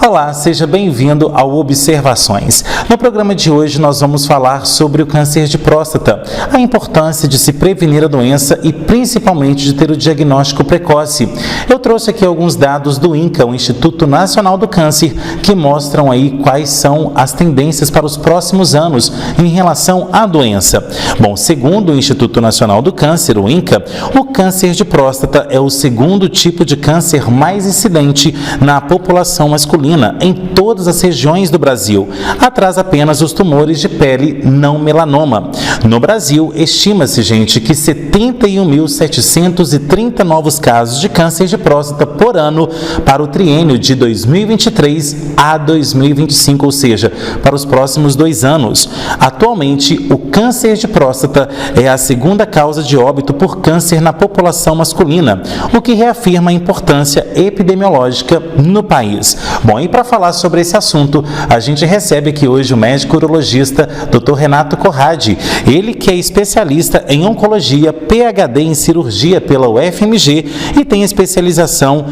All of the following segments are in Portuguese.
Olá, seja bem-vindo ao Observações. No programa de hoje nós vamos falar sobre o câncer de próstata, a importância de se prevenir a doença e principalmente de ter o diagnóstico precoce. Eu trouxe aqui alguns dados do INCA, o Instituto Nacional do Câncer, que mostram aí quais são as tendências para os próximos anos em relação à doença. Bom, segundo o Instituto Nacional do Câncer, o INCA, o câncer de próstata é o segundo tipo de câncer mais incidente na população masculina em todas as regiões do Brasil, atrás apenas os tumores de pele não melanoma. No Brasil, estima-se, gente, que 71.730 novos casos de câncer de próstata por ano para o triênio de 2023 a 2025, ou seja, para os próximos 2 anos. Atualmente, o câncer de próstata é a segunda causa de óbito por câncer na população masculina, o que reafirma a importância epidemiológica no país. Bom, e para falar sobre esse assunto, a gente recebe aqui hoje o médico urologista Dr. Renato Corradi, ele que é especialista em oncologia, PhD em cirurgia pela UFMG e tem especialização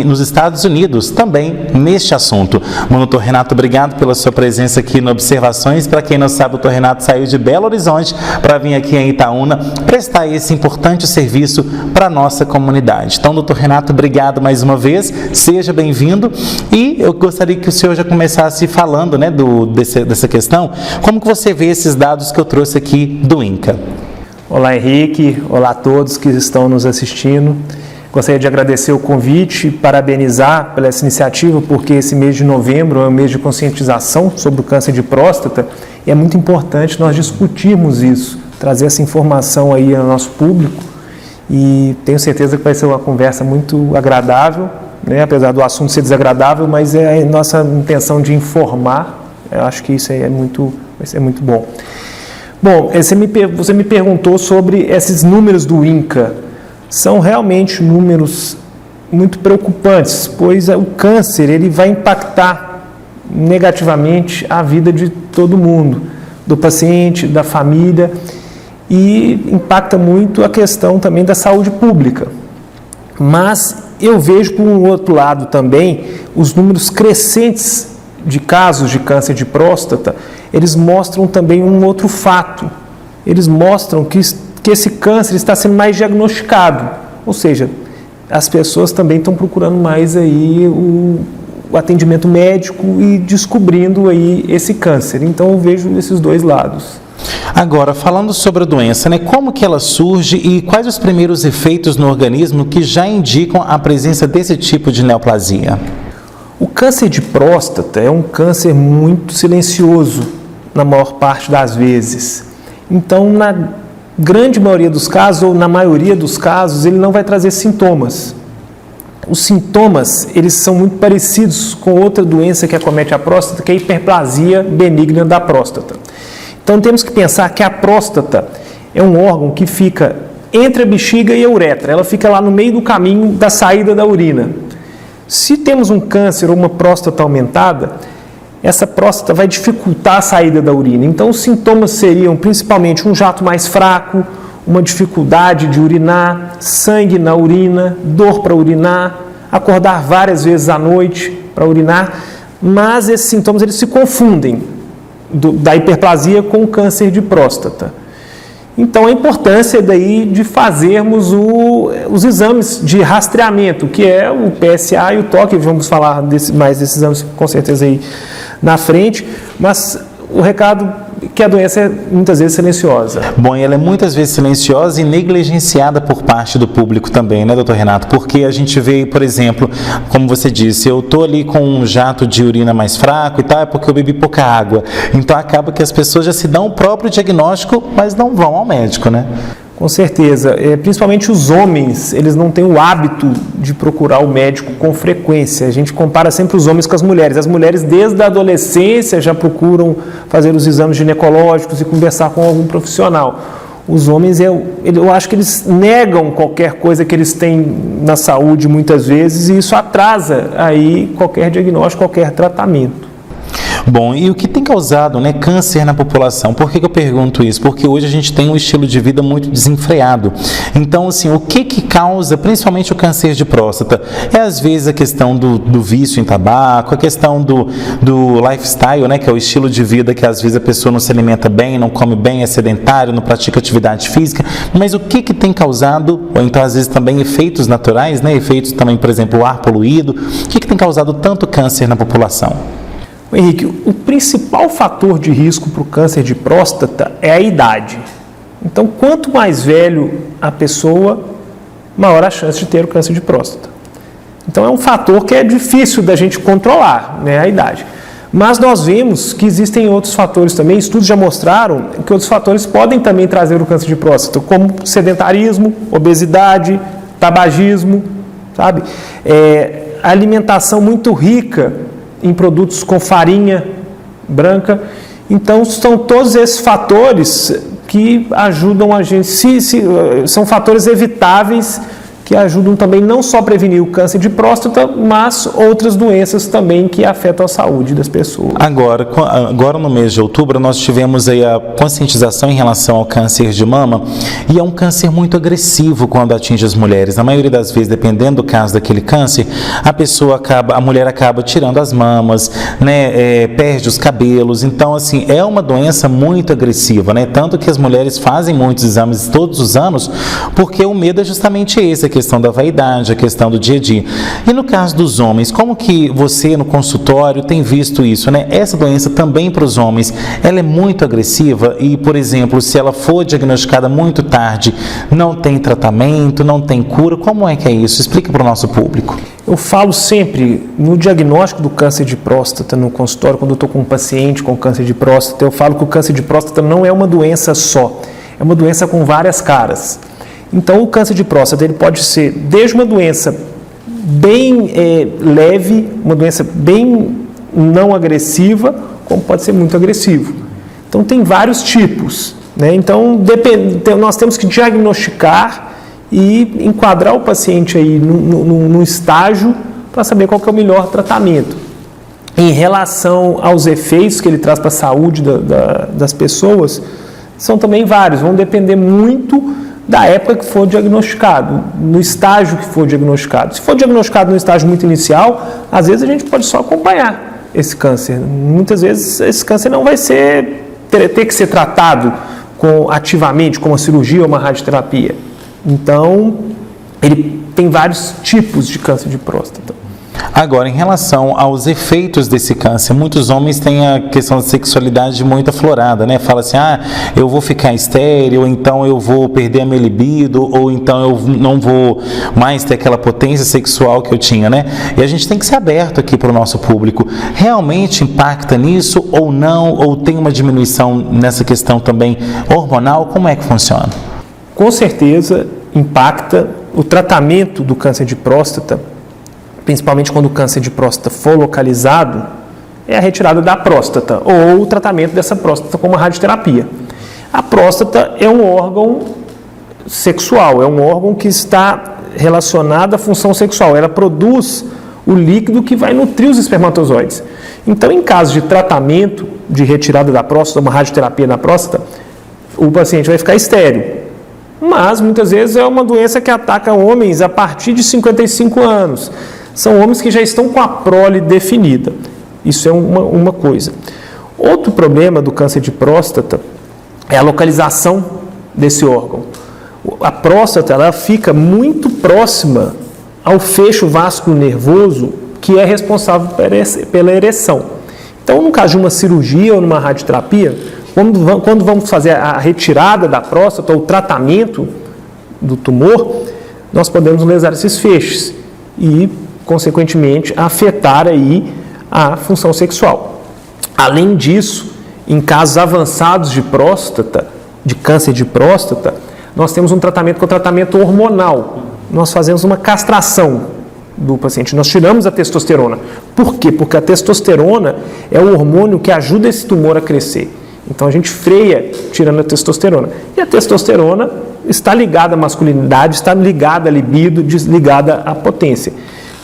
nos Estados Unidos também neste assunto. Bom, doutor Renato, obrigado pela sua presença aqui no Observações. Para quem não sabe, o doutor Renato saiu de Belo Horizonte para vir aqui em Itaúna prestar esse importante serviço para a nossa comunidade. Então, doutor Renato, obrigado mais uma vez, seja bem-vindo e eu gostaria que o senhor já começasse falando, né, dessa questão. Como que você vê esses dados que eu trouxe aqui do INCA? Olá, Henrique. Olá a todos que estão nos assistindo. Gostaria de agradecer o convite, parabenizar pela essa iniciativa, porque esse mês de novembro é um mês de conscientização sobre o câncer de próstata e é muito importante nós discutirmos isso, trazer essa informação aí ao nosso público e tenho certeza que vai ser uma conversa muito agradável, né? Apesar do assunto ser desagradável, mas é a nossa intenção de informar. Eu acho que isso aí vai ser muito bom. Bom, você me perguntou sobre esses números do INCA. São realmente números muito preocupantes, pois o câncer ele vai impactar negativamente a vida de todo mundo, do paciente, da família, e impacta muito a questão também da saúde pública. Mas eu vejo, por um outro lado também, os números crescentes de casos de câncer de próstata, eles mostram também um outro fato. Eles mostram que esse câncer está sendo mais diagnosticado, ou seja, as pessoas também estão procurando mais aí o atendimento médico e descobrindo aí esse câncer. Então eu vejo esses dois lados. Agora, falando sobre a doença, né, como que ela surge e quais os primeiros efeitos no organismo que já indicam a presença desse tipo de neoplasia? O câncer de próstata é um câncer muito silencioso, na maior parte das vezes. Então, na grande maioria dos casos, ou na maioria dos casos, ele não vai trazer sintomas. Os sintomas, eles são muito parecidos com outra doença que acomete a próstata, que é a hiperplasia benigna da próstata. Então, temos que pensar que a próstata é um órgão que fica entre a bexiga e a uretra. Ela fica lá no meio do caminho da saída da urina. Se temos um câncer ou uma próstata aumentada, essa próstata vai dificultar a saída da urina. Então, os sintomas seriam principalmente um jato mais fraco, uma dificuldade de urinar, sangue na urina, dor para urinar, acordar várias vezes à noite para urinar, mas esses sintomas eles se confundem da hiperplasia com o câncer de próstata. Então, a importância daí de fazermos os exames de rastreamento, que é o PSA e o TOC, vamos falar mais desses exames com certeza aí na frente, mas o recado é que a doença é muitas vezes silenciosa. Bom, e ela é muitas vezes silenciosa e negligenciada por parte do público também, né, doutor Renato? Porque a gente vê, por exemplo, como você disse, eu estou ali com um jato de urina mais fraco e tal, é porque eu bebi pouca água. Então acaba que as pessoas já se dão o próprio diagnóstico, mas não vão ao médico, né? Com certeza, principalmente os homens, eles não têm o hábito de procurar o médico com frequência. A gente compara sempre os homens com as mulheres. As mulheres, desde a adolescência, já procuram fazer os exames ginecológicos e conversar com algum profissional. Os homens, eu acho que eles negam qualquer coisa que eles têm na saúde muitas vezes e isso atrasa aí qualquer diagnóstico, qualquer tratamento. Bom, e o que tem causado, né, câncer na população? Por que eu pergunto isso? Porque hoje a gente tem um estilo de vida muito desenfreado. Então, assim, o que causa principalmente o câncer de próstata? É às vezes a questão do vício em tabaco, a questão do lifestyle, né, que é o estilo de vida que às vezes a pessoa não se alimenta bem, não come bem, é sedentário, não pratica atividade física. Mas o que tem causado, ou então às vezes também efeitos naturais, né, efeitos também, por exemplo, o ar poluído, o que tem causado tanto câncer na população? Henrique, o principal fator de risco para o câncer de próstata é a idade. Então, quanto mais velho a pessoa, maior a chance de ter o câncer de próstata. Então, é um fator que é difícil da gente controlar, né, a idade. Mas nós vemos que existem outros fatores também, estudos já mostraram que outros fatores podem também trazer o câncer de próstata, como sedentarismo, obesidade, tabagismo, sabe? A alimentação muito rica em produtos com farinha branca. Então, são todos esses fatores que ajudam a gente, são fatores evitáveis que ajudam também não só a prevenir o câncer de próstata, mas outras doenças também que afetam a saúde das pessoas. Agora no mês de outubro, nós tivemos aí a conscientização em relação ao câncer de mama, e é um câncer muito agressivo quando atinge as mulheres. Na maioria das vezes, dependendo do caso daquele câncer, a mulher acaba tirando as mamas, né, perde os cabelos. Então, assim, é uma doença muito agressiva, né? Tanto que as mulheres fazem muitos exames todos os anos, porque o medo é justamente esse, a questão da vaidade, a questão do dia a dia. E no caso dos homens, como que você no consultório tem visto isso, né? Essa doença também para os homens, ela é muito agressiva e, por exemplo, se ela for diagnosticada muito tarde, não tem tratamento, não tem cura, como é que é isso? Explica para o nosso público. Eu falo sempre, no diagnóstico do câncer de próstata no consultório, quando eu estou com um paciente com câncer de próstata, eu falo que o câncer de próstata não é uma doença só, é uma doença com várias caras. Então, o câncer de próstata ele pode ser desde uma doença bem leve, uma doença bem não agressiva, como pode ser muito agressivo. Então, tem vários tipos, né? Então, nós temos que diagnosticar e enquadrar o paciente aí no estágio para saber qual que é o melhor tratamento. Em relação aos efeitos que ele traz para a saúde das pessoas, são também vários, vão depender muito da época que for diagnosticado, no estágio que for diagnosticado. Se for diagnosticado no estágio muito inicial, às vezes a gente pode só acompanhar esse câncer. Muitas vezes esse câncer não vai ter que ser tratado ativamente, com uma cirurgia ou uma radioterapia. Então, ele tem vários tipos de câncer de próstata. Agora, em relação aos efeitos desse câncer, muitos homens têm a questão da sexualidade muito aflorada, né? Fala assim, eu vou ficar estéril, ou então eu vou perder a minha libido, ou então eu não vou mais ter aquela potência sexual que eu tinha, né? E a gente tem que ser aberto aqui para o nosso público. Realmente impacta nisso ou não? Ou tem uma diminuição nessa questão também hormonal? Como é que funciona? Com certeza impacta. O tratamento do câncer de próstata, principalmente quando o câncer de próstata for localizado, é a retirada da próstata ou o tratamento dessa próstata com uma radioterapia. A próstata é um órgão sexual, é um órgão que está relacionado à função sexual. Ela produz o líquido que vai nutrir os espermatozoides. Então, em caso de tratamento de retirada da próstata, uma radioterapia da próstata, o paciente vai ficar estéril. Mas, muitas vezes, é uma doença que ataca homens a partir de 55 anos. São homens que já estão com a prole definida. Isso é uma coisa. Outro problema do câncer de próstata é a localização desse órgão. A próstata ela fica muito próxima ao fecho vascular nervoso que é responsável pela ereção. Então, no caso de uma cirurgia ou numa radioterapia, quando vamos fazer a retirada da próstata ou o tratamento do tumor, nós podemos lesar esses feixes e, consequentemente, afetar aí a função sexual. Além disso, em casos avançados de próstata, de câncer de próstata, nós temos um tratamento que é o tratamento hormonal. Nós fazemos uma castração do paciente, nós tiramos a testosterona. Por quê? Porque a testosterona é o hormônio que ajuda esse tumor a crescer. Então a gente freia tirando a testosterona. E a testosterona está ligada à masculinidade, está ligada à libido, ligada à potência.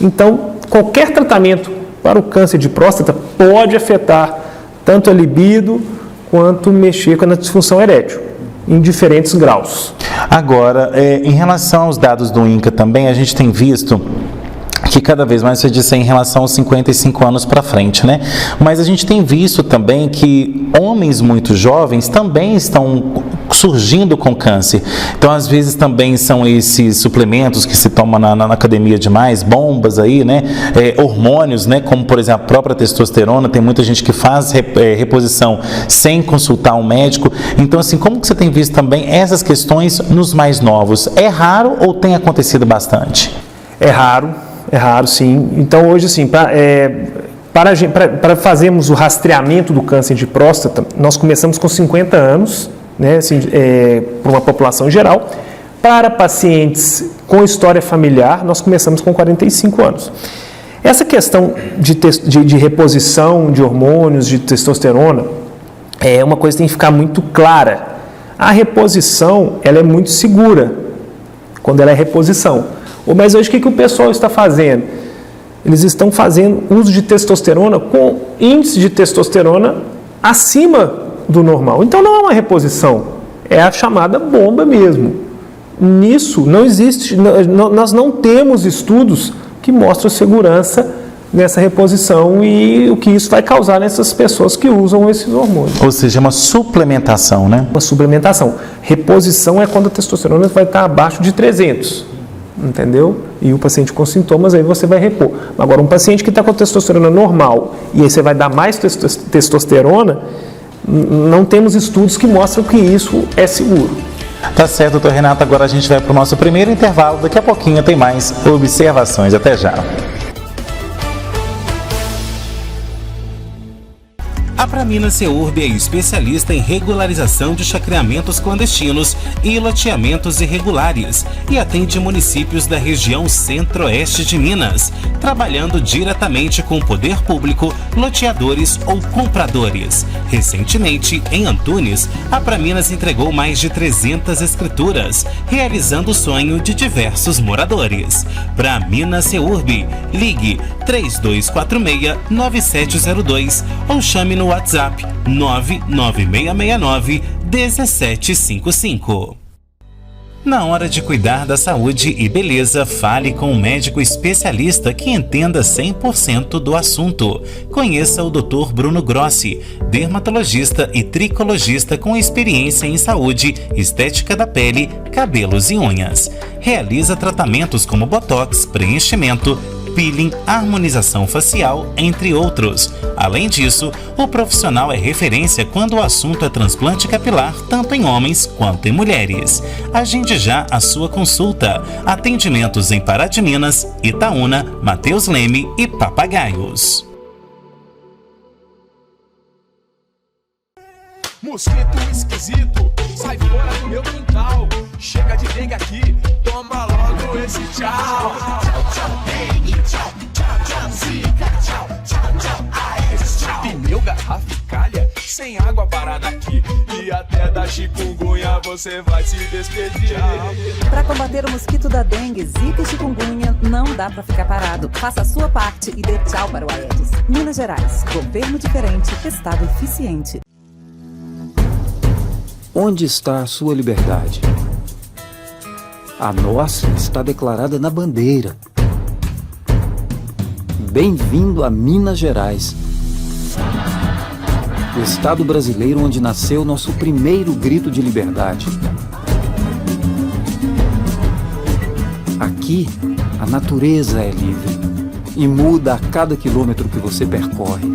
Então, qualquer tratamento para o câncer de próstata pode afetar tanto a libido quanto mexer com a disfunção erétil, em diferentes graus. Agora, em relação aos dados do INCA também, a gente tem visto que cada vez mais, você disse em relação aos 55 anos para frente, né? Mas a gente tem visto também que homens muito jovens também estão surgindo com câncer. Então, às vezes, também são esses suplementos que se tomam na academia demais, bombas aí, né? Hormônios, né? Como, por exemplo, a própria testosterona. Tem muita gente que faz reposição sem consultar um médico. Então, assim, como que você tem visto também essas questões nos mais novos? É raro ou tem acontecido bastante? É raro, sim. Então, hoje, assim, para fazermos o rastreamento do câncer de próstata, nós começamos com 50 anos, né, assim, para uma população geral. Para pacientes com história familiar, nós começamos com 45 anos. Essa questão de reposição de hormônios, de testosterona, é uma coisa que tem que ficar muito clara. A reposição, ela é muito segura, quando ela é reposição. Mas hoje o que o pessoal está fazendo? Eles estão fazendo uso de testosterona com índice de testosterona acima do normal. Então não é uma reposição, é a chamada bomba mesmo. Nisso não existe, nós não temos estudos que mostram segurança nessa reposição e o que isso vai causar nessas pessoas que usam esses hormônios. Ou seja, uma suplementação, né? Uma suplementação. Reposição é quando a testosterona vai estar abaixo de 300. Entendeu? E o paciente com sintomas, aí você vai repor. Agora, um paciente que está com testosterona normal e aí você vai dar mais testosterona, não temos estudos que mostram que isso é seguro. Tá certo, doutor Renato. Agora a gente vai para o nosso primeiro intervalo. Daqui a pouquinho tem mais observações. Até já. A Pramina Seurb é especialista em regularização de chacreamentos clandestinos e loteamentos irregulares e atende municípios da região centro-oeste de Minas, trabalhando diretamente com o poder público, loteadores ou compradores. Recentemente, em Antunes, a Praminas entregou mais de 300 escrituras, realizando o sonho de diversos moradores. Pramina Seurb, ligue 3246-9702 ou chame no WhatsApp 99669-1755. Na hora de cuidar da saúde e beleza, fale com um médico especialista que entenda 100% do assunto. Conheça o Dr. Bruno Grossi, dermatologista e tricologista com experiência em saúde, estética da pele, cabelos e unhas. Realiza tratamentos como botox, preenchimento, peeling, harmonização facial, entre outros. Além disso, o profissional é referência quando o assunto é transplante capilar, tanto em homens quanto em mulheres. Agende já a sua consulta. Atendimentos em Pará de Minas, Itaúna, Mateus Leme e Papagaios. Mosquito esquisito, sai fora do meu quintal. Chega de dengue aqui, toma logo esse tchau. Tchau, tchau, dengue, tchau, tchau, tchau, zika, tchau, tchau, tchau, aedes, tchau. Pneu, garrafa e calha, sem água parada aqui. E até da chikungunya você vai se despedir. Para combater o mosquito da dengue, zika e chikungunya, não dá para ficar parado. Faça a sua parte e dê tchau para o Aedes. Minas Gerais, governo diferente, estado eficiente. Onde está a sua liberdade? A nossa está declarada na bandeira. Bem-vindo a Minas Gerais, o estado brasileiro onde nasceu nosso primeiro grito de liberdade. Aqui, a natureza é livre e muda a cada quilômetro que você percorre.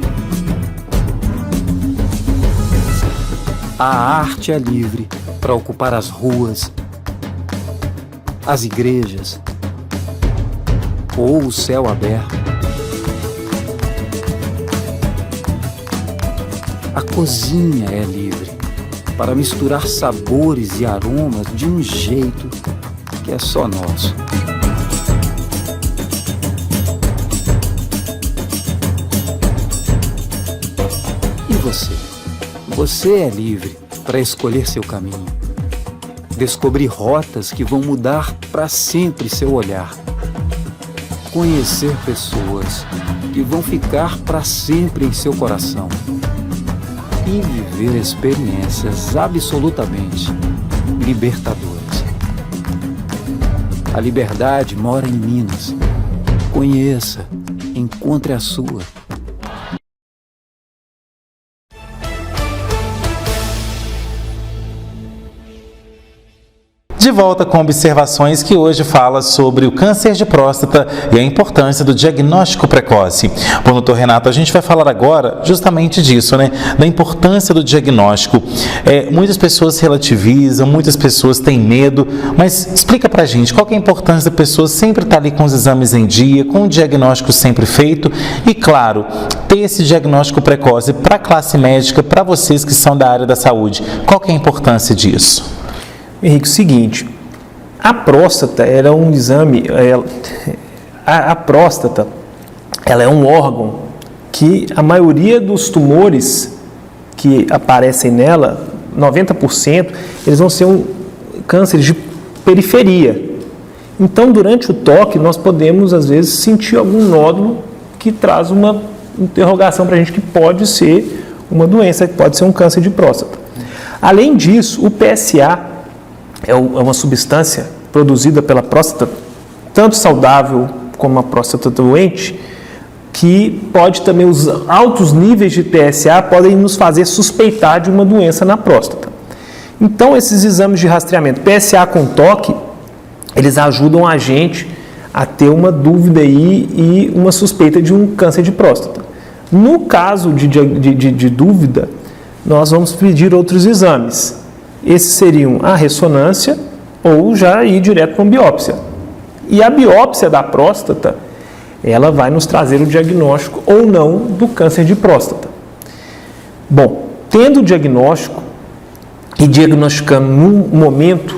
A arte é livre para ocupar as ruas, as igrejas ou o céu aberto. A cozinha é livre para misturar sabores e aromas de um jeito que é só nosso. E você? Você é livre para escolher seu caminho, descobrir rotas que vão mudar para sempre seu olhar, conhecer pessoas que vão ficar para sempre em seu coração, e viver experiências absolutamente libertadoras. A liberdade mora em Minas. Conheça, encontre a sua. De volta com observações que hoje fala sobre o câncer de próstata e a importância do diagnóstico precoce. Bom, doutor Renato, a gente vai falar agora justamente disso, né? Da importância do diagnóstico. Muitas pessoas relativizam, muitas pessoas têm medo, mas explica pra gente qual que é a importância da pessoa sempre estar ali com os exames em dia, com o diagnóstico sempre feito e, claro, ter esse diagnóstico precoce para a classe médica, para vocês que são da área da saúde. Qual que é a importância disso? Henrique, o seguinte, a próstata era um exame, a próstata ela é um órgão que a maioria dos tumores que aparecem nela, 90%, eles vão ser cânceres de periferia. Então, durante o toque, nós podemos, às vezes, sentir algum nódulo que traz uma interrogação para a gente que pode ser uma doença, que pode ser um câncer de próstata. Além disso, o PSA é uma substância produzida pela próstata, tanto saudável como a próstata doente, que pode também, os altos níveis de PSA podem nos fazer suspeitar de uma doença na próstata. Então, esses exames de rastreamento, PSA com toque, eles ajudam a gente a ter uma dúvida aí e uma suspeita de um câncer de próstata. No caso de dúvida, nós vamos pedir outros exames. Esses seriam a ressonância ou já ir direto para uma biópsia. E a biópsia da próstata, ela vai nos trazer o diagnóstico ou não do câncer de próstata. Bom, tendo o diagnóstico e diagnosticando num momento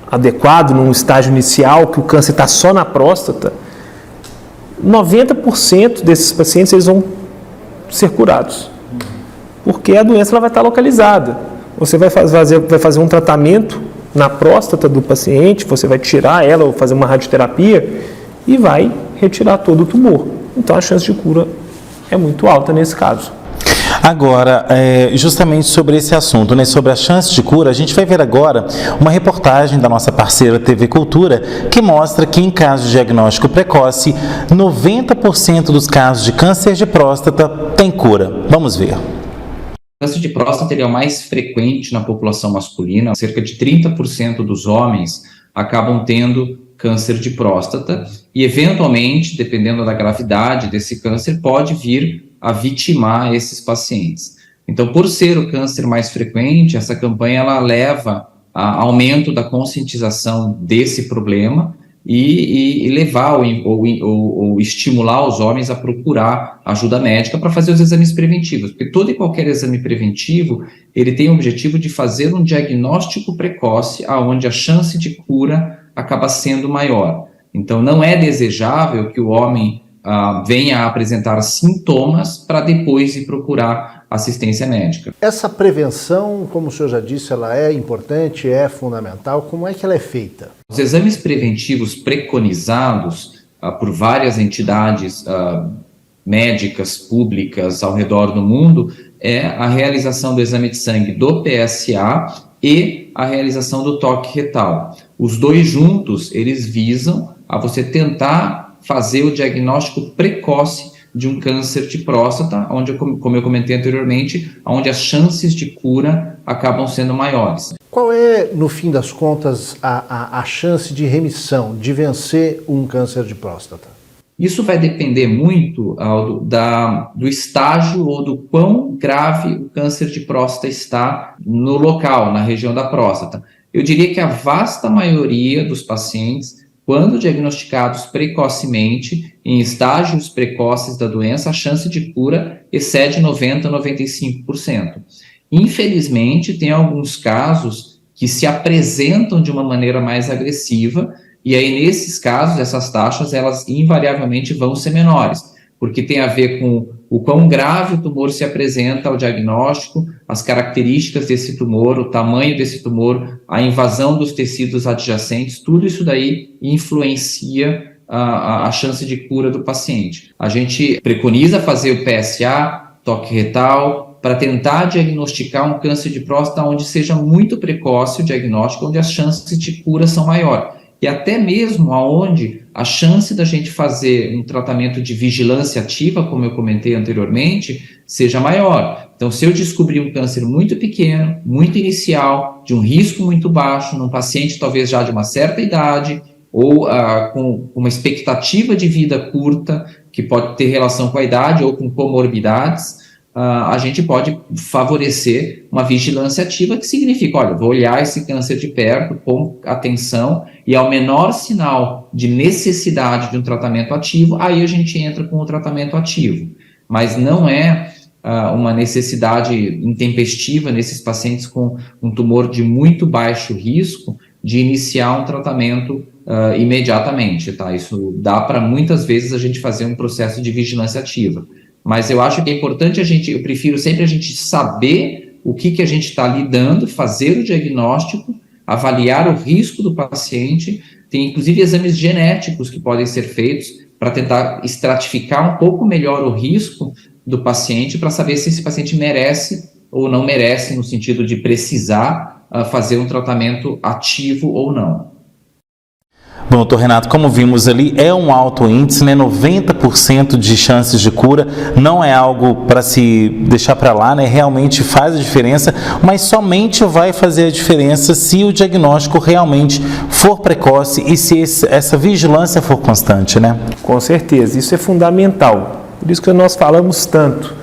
adequado, num estágio inicial, que o câncer está só na próstata, 90% desses pacientes eles vão ser curados. Porque a doença ela vai estar localizada. Você vai fazer um tratamento na próstata do paciente, você vai tirar ela ou fazer uma radioterapia e vai retirar todo o tumor. Então a chance de cura é muito alta nesse caso. Agora, justamente sobre esse assunto, né, sobre a chance de cura, a gente vai ver agora uma reportagem da nossa parceira TV Cultura que mostra que em caso de diagnóstico precoce, 90% dos casos de câncer de próstata tem cura. Vamos ver. O câncer de próstata ele é o mais frequente na população masculina. Cerca de 30% dos homens acabam tendo câncer de próstata e, eventualmente, dependendo da gravidade desse câncer, pode vir a vitimar esses pacientes. Então, por ser o câncer mais frequente, essa campanha ela leva a aumento da conscientização desse problema e levar ou estimular os homens a procurar ajuda médica para fazer os exames preventivos, porque todo e qualquer exame preventivo, ele tem o objetivo de fazer um diagnóstico precoce, aonde a chance de cura acaba sendo maior. Então, não é desejável que o homem venha a apresentar sintomas para depois ir procurar assistência médica. Essa prevenção, como o senhor já disse, ela é importante, é fundamental. Como é que ela é feita? Os exames preventivos preconizados por várias entidades médicas públicas ao redor do mundo é a realização do exame de sangue do PSA e a realização do toque retal. Os dois juntos, eles visam a você tentar fazer o diagnóstico precoce de um câncer de próstata, onde, como eu comentei anteriormente, onde as chances de cura acabam sendo maiores. Qual é, no fim das contas, a chance de remissão, de vencer um câncer de próstata? Isso vai depender muito do estágio ou do quão grave o câncer de próstata está no local, na região da próstata. Eu diria que a vasta maioria dos pacientes, quando diagnosticados precocemente, em estágios precoces da doença, a chance de cura excede 90% a 95%. Infelizmente, tem alguns casos que se apresentam de uma maneira mais agressiva, e aí, nesses casos, essas taxas, elas invariavelmente vão ser menores, porque tem a ver com o quão grave o tumor se apresenta ao diagnóstico, as características desse tumor, o tamanho desse tumor, a invasão dos tecidos adjacentes, tudo isso daí influencia a chance de cura do paciente. A gente preconiza fazer o PSA, toque retal, para tentar diagnosticar um câncer de próstata onde seja muito precoce o diagnóstico, onde as chances de cura são maiores. E até mesmo aonde a chance da gente fazer um tratamento de vigilância ativa, como eu comentei anteriormente, seja maior. Então, se eu descobrir um câncer muito pequeno, muito inicial, de um risco muito baixo, num paciente talvez já de uma certa idade, ou com uma expectativa de vida curta, que pode ter relação com a idade ou com comorbidades, a gente pode favorecer uma vigilância ativa, que significa, olha, vou olhar esse câncer de perto, com atenção, e ao menor sinal de necessidade de um tratamento ativo, aí a gente entra com o tratamento ativo. Mas não é uma necessidade intempestiva nesses pacientes com um tumor de muito baixo risco de iniciar um tratamento imediatamente, tá? Isso dá para muitas vezes a gente fazer um processo de vigilância ativa. Mas eu acho que é importante eu prefiro sempre a gente saber o que a gente está lidando, fazer o diagnóstico, avaliar o risco do paciente. Tem inclusive exames genéticos que podem ser feitos para tentar estratificar um pouco melhor o risco do paciente, para saber se esse paciente merece ou não merece, no sentido de precisar fazer um tratamento ativo ou não. Bom, doutor Renato, como vimos ali, é um alto índice, né? 90% de chances de cura, não é algo para se deixar para lá, né? Realmente faz a diferença, mas somente vai fazer a diferença se o diagnóstico realmente for precoce e se essa vigilância for constante, né? Com certeza, isso é fundamental. Por isso que nós falamos tanto.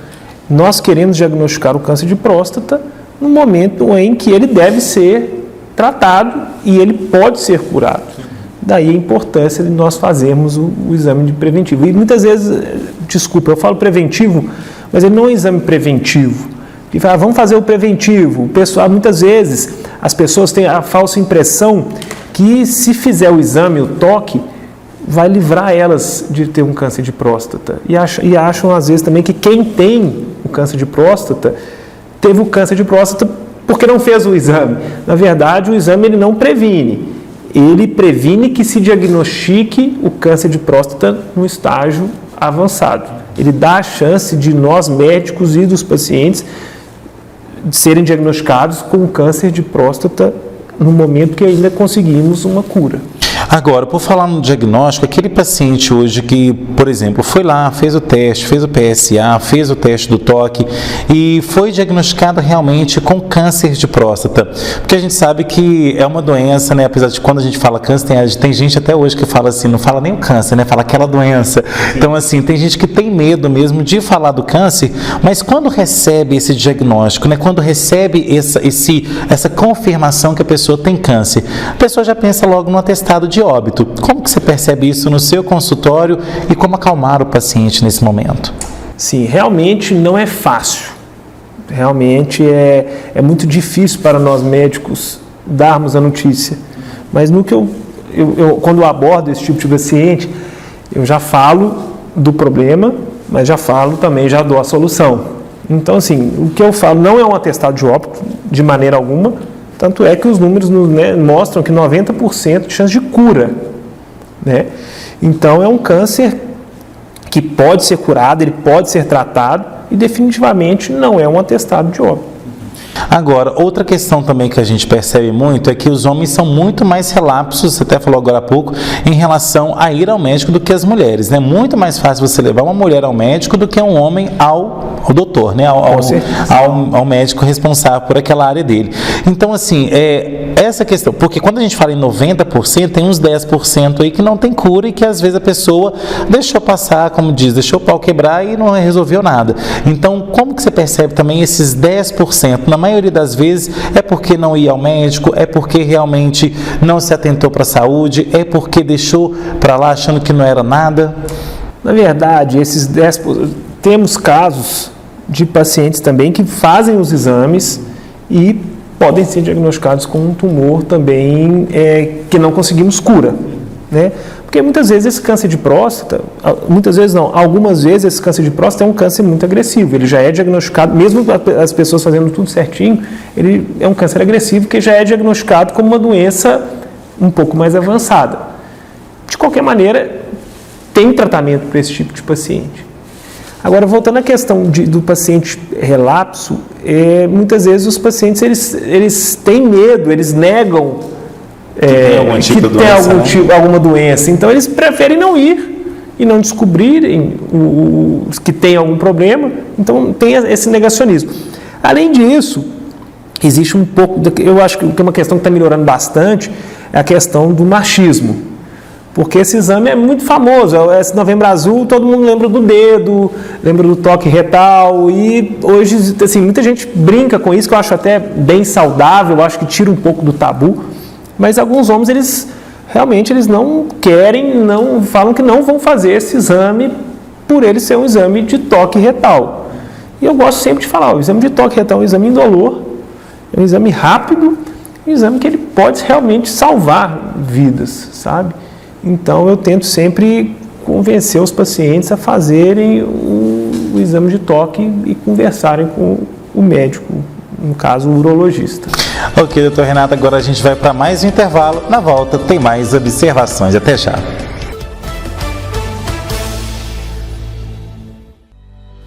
Nós queremos diagnosticar o câncer de próstata no momento em que ele deve ser tratado e ele pode ser curado. Daí a importância de nós fazermos o exame de preventivo. E muitas vezes, desculpa, eu falo preventivo, mas ele não é um exame preventivo. E fala, vamos fazer o preventivo. O pessoal, muitas vezes, as pessoas têm a falsa impressão que se fizer o exame, o toque, vai livrar elas de ter um câncer de próstata. E acham, às vezes, também que quem tem o câncer de próstata, teve o câncer de próstata porque não fez o exame. Na verdade, o exame ele não previne. Ele previne que se diagnostique o câncer de próstata no estágio avançado. Ele dá a chance de nós, médicos e dos pacientes, serem diagnosticados com câncer de próstata no momento que ainda conseguimos uma cura. Agora, por falar no diagnóstico, aquele paciente hoje que, por exemplo, foi lá, fez o teste, fez o PSA, fez o teste do toque e foi diagnosticado realmente com câncer de próstata. Porque a gente sabe que é uma doença, né? Apesar de quando a gente fala câncer, tem gente até hoje que fala assim, não fala nem o câncer, né? Fala aquela doença. Então, assim, tem gente que tem medo mesmo de falar do câncer, mas quando recebe esse diagnóstico, né? Quando recebe essa confirmação que a pessoa tem câncer, a pessoa já pensa logo no atestado de óbito. Como que você percebe isso no seu consultório e como acalmar o paciente nesse momento? Sim, realmente não é fácil. Realmente é muito difícil para nós médicos darmos a notícia. Mas no que eu quando eu abordo esse tipo de paciente, eu já falo do problema, mas já dou a solução. Então, assim, o que eu falo não é um atestado de óbito de maneira alguma. Tanto é que os números mostram que 90% de chance de cura, né? Então, é um câncer que pode ser curado, ele pode ser tratado e definitivamente não é um atestado de óbito. Agora, outra questão também que a gente percebe muito é que os homens são muito mais relapsos, você até falou agora há pouco, em relação a ir ao médico do que as mulheres, né? Muito mais fácil você levar uma mulher ao médico do que um homem ao doutor, né? Ao médico responsável por aquela área dele. Então, assim, essa questão, porque quando a gente fala em 90%, tem uns 10% aí que não tem cura e que às vezes a pessoa deixou passar, como diz, deixou o pau quebrar e não resolveu nada. Então, como que você percebe também esses 10%? Na maioria das vezes é porque não ia ao médico, é porque realmente não se atentou para a saúde, é porque deixou para lá achando que não era nada? Na verdade, esses 10%, temos casos de pacientes também que fazem os exames e podem ser diagnosticados com um tumor também que não conseguimos cura, né? Porque muitas vezes esse câncer de próstata, algumas vezes esse câncer de próstata é um câncer muito agressivo, ele já é diagnosticado, mesmo as pessoas fazendo tudo certinho, ele é um câncer agressivo que já é diagnosticado como uma doença um pouco mais avançada. De qualquer maneira, tem tratamento para esse tipo de paciente. Agora, voltando à questão do paciente relapso, muitas vezes os pacientes eles têm medo, eles negam que tem alguma doença, então eles preferem não ir e não descobrirem que tem algum problema, então tem esse negacionismo. Além disso, existe um pouco, eu acho que uma questão que está melhorando bastante é a questão do machismo, porque esse exame é muito famoso, esse Novembro Azul, todo mundo lembra do dedo, lembra do toque retal, e hoje, assim, muita gente brinca com isso, que eu acho até bem saudável, eu acho que tira um pouco do tabu, mas alguns homens, eles não querem, falam que não vão fazer esse exame por ele ser um exame de toque retal. E eu gosto sempre de falar, o exame de toque retal é um exame indolor, é um exame rápido, um exame que ele pode realmente salvar vidas, sabe? Então, eu tento sempre convencer os pacientes a fazerem o exame de toque e conversarem com o médico, no caso, o urologista. Ok, doutor Renato, agora a gente vai para mais um intervalo. Na volta tem mais observações. Até já.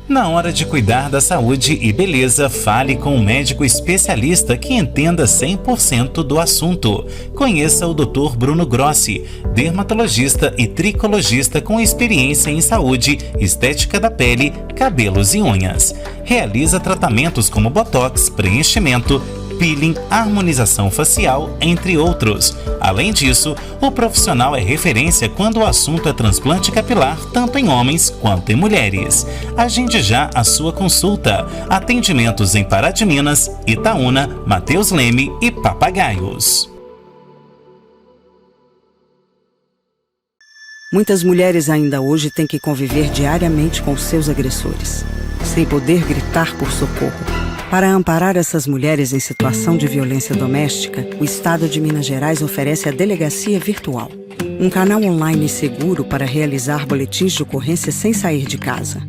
Na hora de cuidar da saúde e beleza, fale com um médico especialista que entenda 100% do assunto. Conheça o Dr. Bruno Grossi, dermatologista e tricologista com experiência em saúde, estética da pele, cabelos e unhas. Realiza tratamentos como botox, preenchimento, peeling, harmonização facial, entre outros. Além disso, o profissional é referência quando o assunto é transplante capilar, tanto em homens quanto em mulheres. Agende já a sua consulta. Atendimentos em Pará de Minas, Itaúna, Mateus Leme e Papagaios. Muitas mulheres ainda hoje têm que conviver diariamente com seus agressores, sem poder gritar por socorro. Para amparar essas mulheres em situação de violência doméstica, o Estado de Minas Gerais oferece a Delegacia Virtual, um canal online seguro para realizar boletins de ocorrência sem sair de casa.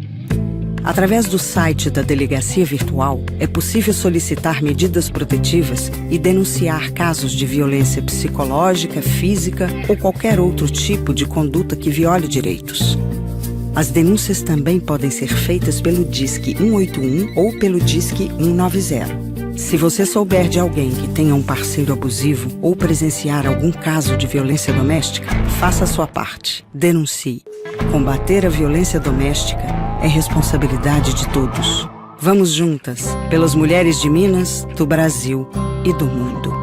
Através do site da Delegacia Virtual, é possível solicitar medidas protetivas e denunciar casos de violência psicológica, física ou qualquer outro tipo de conduta que viole direitos. As denúncias também podem ser feitas pelo Disque 181 ou pelo Disque 190. Se você souber de alguém que tenha um parceiro abusivo ou presenciar algum caso de violência doméstica, faça a sua parte. Denuncie. Combater a violência doméstica é responsabilidade de todos. Vamos juntas, pelas mulheres de Minas, do Brasil e do mundo.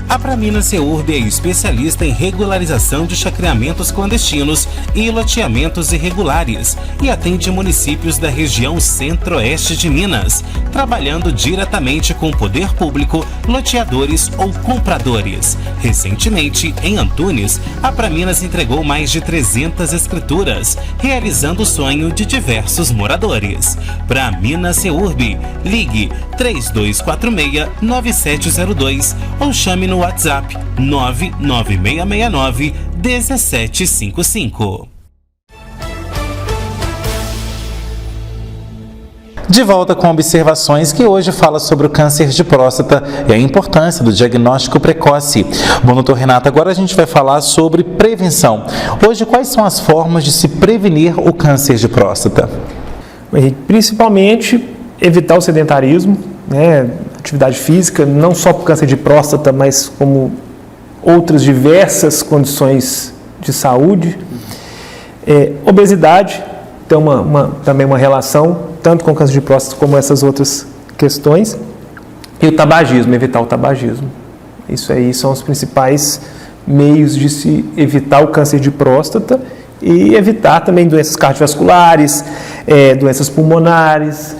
A Praminas Seurb é especialista em regularização de chacreamentos clandestinos e loteamentos irregulares e atende municípios da região centro-oeste de Minas, trabalhando diretamente com o poder público, loteadores ou compradores. Recentemente, em Antunes, a Praminas entregou mais de 300 escrituras, realizando o sonho de diversos moradores. Praminas Seurb, ligue 3246-9702 ou chame no WhatsApp 99669-1755. De volta com observações que hoje fala sobre o câncer de próstata e a importância do diagnóstico precoce. Bom, doutor Renato, agora a gente vai falar sobre prevenção. Hoje, quais são as formas de se prevenir o câncer de próstata? Principalmente evitar o sedentarismo, né? Atividade física, não só por câncer de próstata, mas como outras diversas condições de saúde. Obesidade tem também uma relação, tanto com câncer de próstata como essas outras questões. E o tabagismo, evitar o tabagismo. Isso aí são os principais meios de se evitar o câncer de próstata e evitar também doenças cardiovasculares, doenças pulmonares,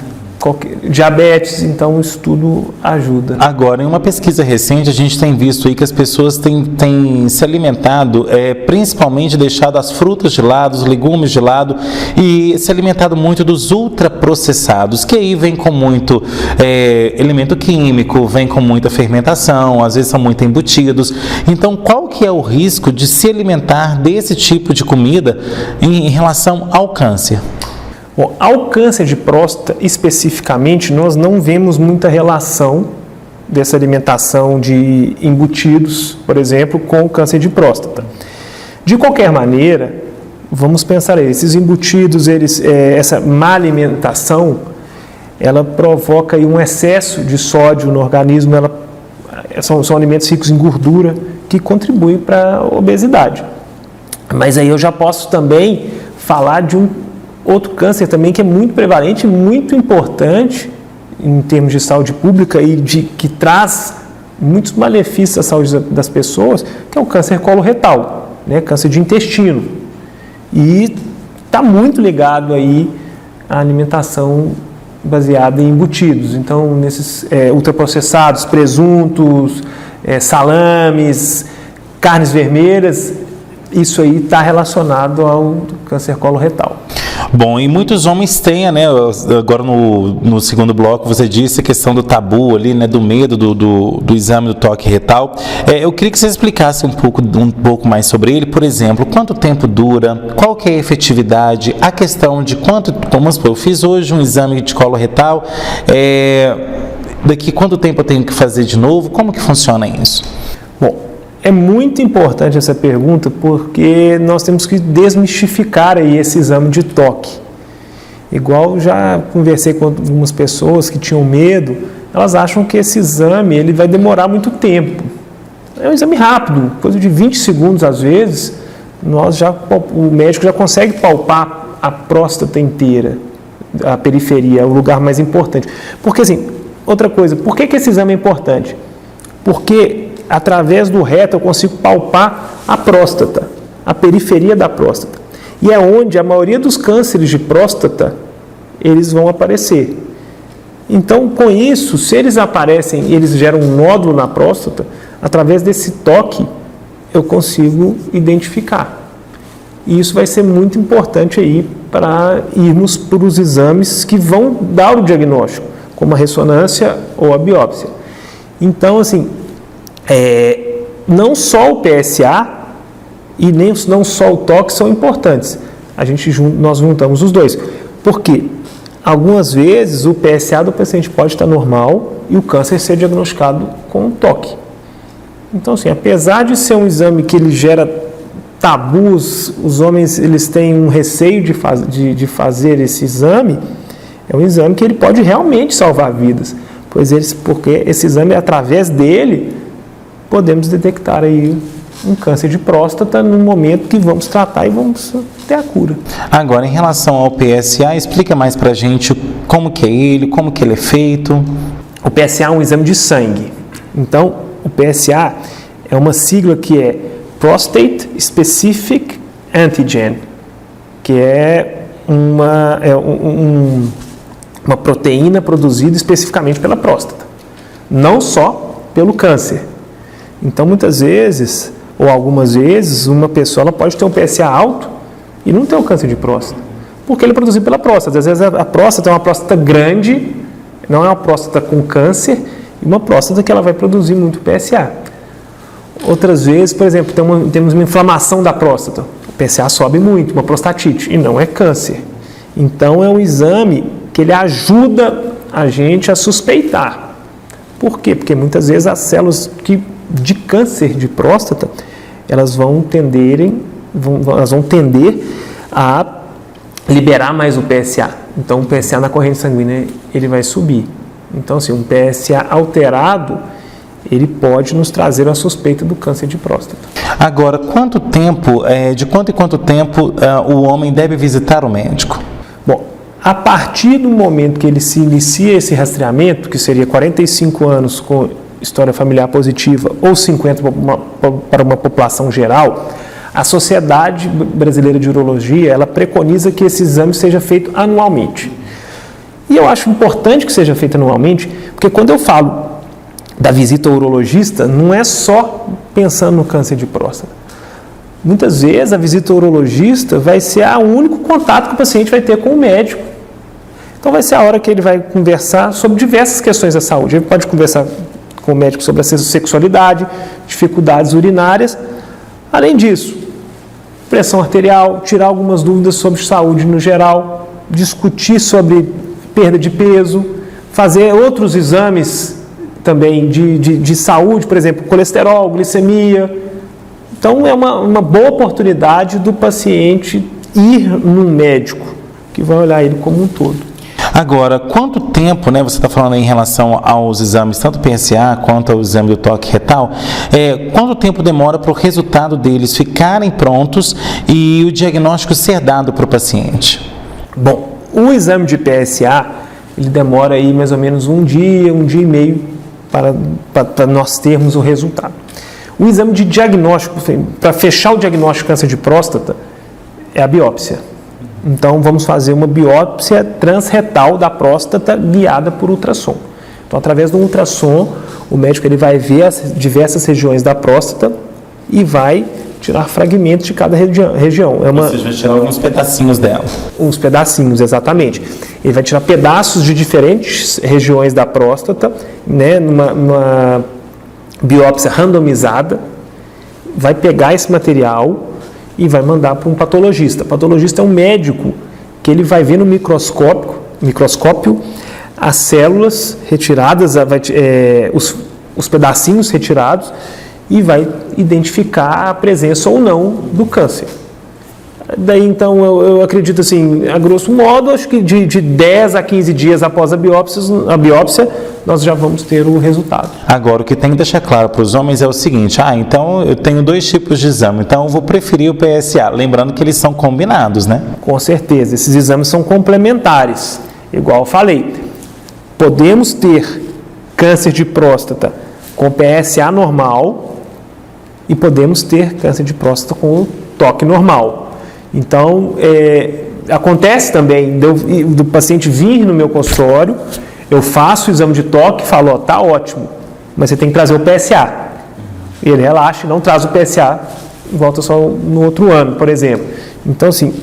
diabetes, então isso tudo ajuda. Agora, em uma pesquisa recente, a gente tem visto aí que as pessoas têm se alimentado, principalmente deixado as frutas de lado, os legumes de lado e se alimentado muito dos ultraprocessados, que aí vem com muito elemento químico, vem com muita fermentação, às vezes são muito embutidos. Então, qual que é o risco de se alimentar desse tipo de comida em relação ao câncer? Bom, ao câncer de próstata, especificamente, nós não vemos muita relação dessa alimentação de embutidos, por exemplo, com o câncer de próstata. De qualquer maneira, vamos pensar aí, esses embutidos, essa má alimentação, ela provoca aí um excesso de sódio no organismo, são alimentos ricos em gordura que contribuem para a obesidade. Mas aí eu já posso também falar de um outro câncer também que é muito prevalente, muito importante em termos de saúde pública e que traz muitos malefícios à saúde das pessoas, que é o câncer coloretal, né? Câncer de intestino. E está muito ligado aí à alimentação baseada em embutidos. Então, nesses ultraprocessados, presuntos, salames, carnes vermelhas, isso aí está relacionado ao câncer coloretal. Bom, e muitos homens têm, né, agora no segundo bloco você disse a questão do tabu ali, né, do medo do exame do toque retal. Eu queria que você explicasse um pouco mais sobre ele, por exemplo, quanto tempo dura, qual que é a efetividade, a questão de como eu fiz hoje um exame de colo retal, daqui quanto tempo eu tenho que fazer de novo, como que funciona isso? Bom, é muito importante essa pergunta porque nós temos que desmistificar aí esse exame de toque. Igual já conversei com algumas pessoas que tinham medo, elas acham que esse exame ele vai demorar muito tempo. É um exame rápido, coisa de 20 segundos às vezes, o médico já consegue palpar a próstata inteira, a periferia, o lugar mais importante. Porque assim, outra coisa, por que esse exame é importante? Porque através do reto eu consigo palpar a próstata, a periferia da próstata. E é onde a maioria dos cânceres de próstata, eles vão aparecer. Então, com isso, se eles aparecem, eles geram um nódulo na próstata, através desse toque, eu consigo identificar. E isso vai ser muito importante aí para irmos para os exames que vão dar o diagnóstico, como a ressonância ou a biópsia. Então, assim, não só o PSA e não só o toque são importantes. Nós juntamos os dois. Por quê? Algumas vezes o PSA do paciente pode estar normal e o câncer ser diagnosticado com toque. Então, assim, apesar de ser um exame que ele gera tabus, os homens eles têm um receio de fazer esse exame, é um exame que ele pode realmente salvar vidas, porque esse exame, através dele, podemos detectar aí um câncer de próstata no momento que vamos tratar e vamos ter a cura. Agora, em relação ao PSA, explica mais pra gente como que é ele, como que ele é feito. O PSA é um exame de sangue. Uma o PSA é uma sigla que é Prostate Specific Antigen, que é uma proteína produzida especificamente pela próstata, não só pelo câncer. Então, muitas vezes, ou algumas vezes, uma pessoa ela pode ter um PSA alto e não ter o câncer de próstata, porque ele é produzido pela próstata. Às vezes a próstata é uma próstata grande, não é uma próstata com câncer, e uma próstata que ela vai produzir muito PSA. Outras vezes, por exemplo, temos uma inflamação da próstata, o PSA sobe muito, uma prostatite, e não é câncer. Então, é um exame que ele ajuda a gente a suspeitar. Por quê? Porque muitas vezes as células de câncer de próstata, elas vão tender a liberar mais o PSA. Então, o PSA na corrente sanguínea, ele vai subir. Então, assim, um PSA alterado, ele pode nos trazer a suspeita do câncer de próstata. Agora, de quanto em quanto tempo o homem deve visitar o médico? Bom, a partir do momento que ele se inicia esse rastreamento, que seria 45 anos com história familiar positiva ou 50 para uma população geral, a Sociedade Brasileira de Urologia, ela preconiza que esse exame seja feito anualmente. E eu acho importante que seja feito anualmente, porque quando eu falo da visita ao urologista, não é só pensando no câncer de próstata. Muitas vezes a visita ao urologista vai ser o único contato que o paciente vai ter com o médico. Então vai ser a hora que ele vai conversar sobre diversas questões da saúde. Ele pode conversar com o médico sobre a sexualidade, dificuldades urinárias. Além disso, pressão arterial, tirar algumas dúvidas sobre saúde no geral, discutir sobre perda de peso, fazer outros exames também de saúde, por exemplo, colesterol, glicemia. Então, é uma boa oportunidade do paciente ir no médico, que vai olhar ele como um todo. Agora, quanto tempo, né, você está falando em relação aos exames, tanto PSA quanto ao exame do toque retal, quanto tempo demora para o resultado deles ficarem prontos e o diagnóstico ser dado para o paciente? Bom, o exame de PSA, ele demora aí mais ou menos um dia e meio para nós termos o resultado. O exame de diagnóstico, para fechar o diagnóstico de câncer de próstata, é a biópsia. Então, vamos fazer uma biópsia transretal da próstata guiada por ultrassom. Então, através do ultrassom, o médico ele vai ver as diversas regiões da próstata e vai tirar fragmentos de cada região. Ou seja, vai tirar alguns pedacinhos dela. Uns pedacinhos, exatamente. Ele vai tirar pedaços de diferentes regiões da próstata, né, numa biópsia randomizada, vai pegar esse material e vai mandar para um patologista. O patologista é um médico que ele vai ver no microscópio as células retiradas, os pedacinhos retirados e vai identificar a presença ou não do câncer. Daí, então, eu acredito assim, a grosso modo, acho que de 10 a 15 dias após a biópsia, nós já vamos ter o resultado. Agora, o que tem que deixar claro para os homens é o seguinte, então eu tenho 2 tipos de exame, então eu vou preferir o PSA, lembrando que eles são combinados, né? Com certeza, esses exames são complementares, igual eu falei. Podemos ter câncer de próstata com PSA normal e podemos ter câncer de próstata com o toque normal. Então, acontece também do paciente vir no meu consultório, eu faço o exame de toque e falo, tá ótimo, mas você tem que trazer o PSA. E ele relaxa e não traz o PSA, volta só no outro ano, por exemplo. Então, assim,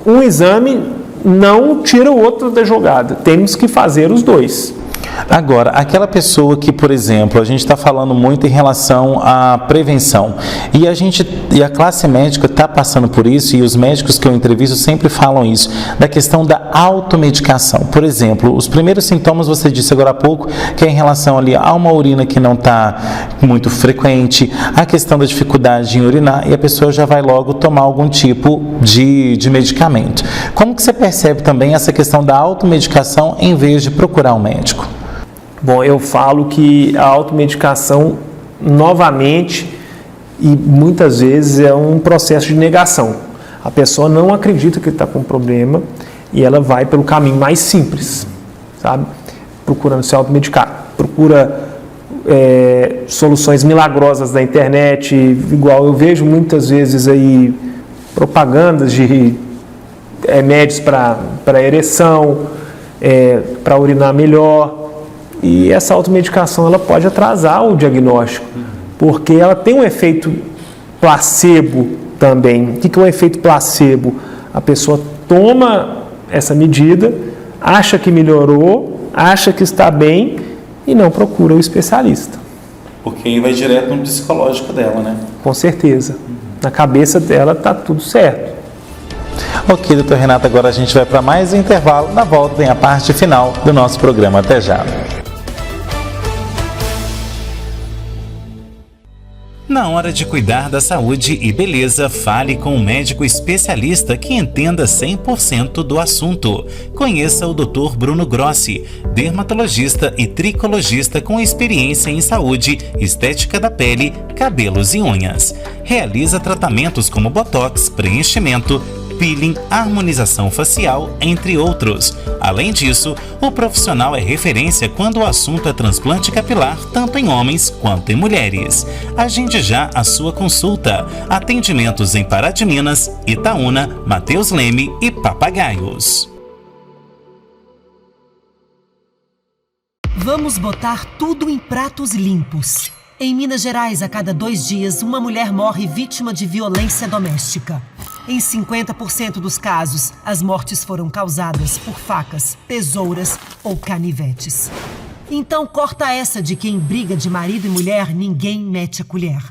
um exame não tira o outro da jogada, temos que fazer os 2. Agora, aquela pessoa que, por exemplo, a gente está falando muito em relação à prevenção e a classe médica está passando por isso, e os médicos que eu entrevisto sempre falam isso, da questão da automedicação. Por exemplo, os primeiros sintomas você disse agora há pouco, que é em relação ali a uma urina que não está muito frequente, a questão da dificuldade em urinar, e a pessoa já vai logo tomar algum tipo de medicamento. Como que você percebe também essa questão da automedicação em vez de procurar um médico? Bom, eu falo que a automedicação, novamente, e muitas vezes é um processo de negação. A pessoa não acredita que está com um problema e ela vai pelo caminho mais simples, sabe? Procurando se automedicar. Procura soluções milagrosas na internet, igual eu vejo muitas vezes aí propagandas de remédios para ereção, para urinar melhor. E essa automedicação ela pode atrasar o diagnóstico, porque ela tem um efeito placebo também. O que é um efeito placebo? A pessoa toma essa medida, acha que melhorou, acha que está bem e não procura o especialista. Porque aí vai direto no psicológico dela, né? Com certeza. Na cabeça dela está tudo certo. Ok, doutor Renato, agora a gente vai para mais um intervalo. Na volta vem a parte final do nosso programa. Até já. Na hora de cuidar da saúde e beleza, fale com um médico especialista que entenda 100% do assunto. Conheça o Dr. Bruno Grossi, dermatologista e tricologista com experiência em saúde, estética da pele, cabelos e unhas. Realiza tratamentos como botox, preenchimento, peeling, harmonização facial, entre outros. Além disso, o profissional é referência quando o assunto é transplante capilar, tanto em homens quanto em mulheres. Agende já a sua consulta. Atendimentos em Pará de Minas, Itaúna, Mateus Leme e Papagaios. Vamos botar tudo em pratos limpos. Em Minas Gerais, a cada 2 dias, uma mulher morre vítima de violência doméstica. Em 50% dos casos, as mortes foram causadas por facas, tesouras ou canivetes. Então corta essa de que em briga de marido e mulher ninguém mete a colher.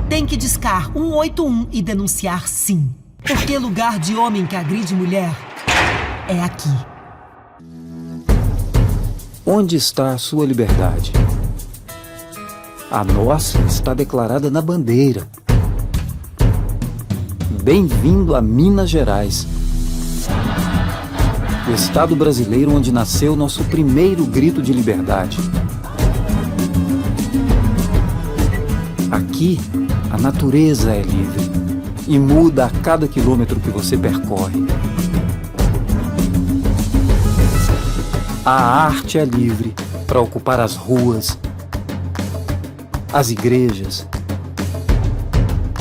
Tem que discar 181 e denunciar sim. Porque lugar de homem que agride mulher é aqui. Onde está a sua liberdade? A nossa está declarada na bandeira. Bem-vindo a Minas Gerais, o estado brasileiro onde nasceu nosso primeiro grito de liberdade. Aqui, a natureza é livre e muda a cada quilômetro que você percorre. A arte é livre para ocupar as ruas, as igrejas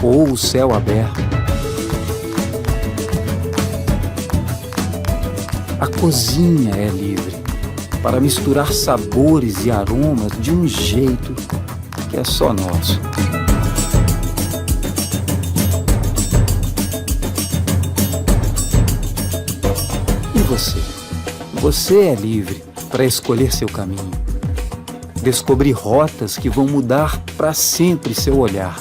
ou o céu aberto. A cozinha é livre para misturar sabores e aromas de um jeito que é só nosso. E você? Você é livre para escolher seu caminho, descobrir rotas que vão mudar para sempre seu olhar,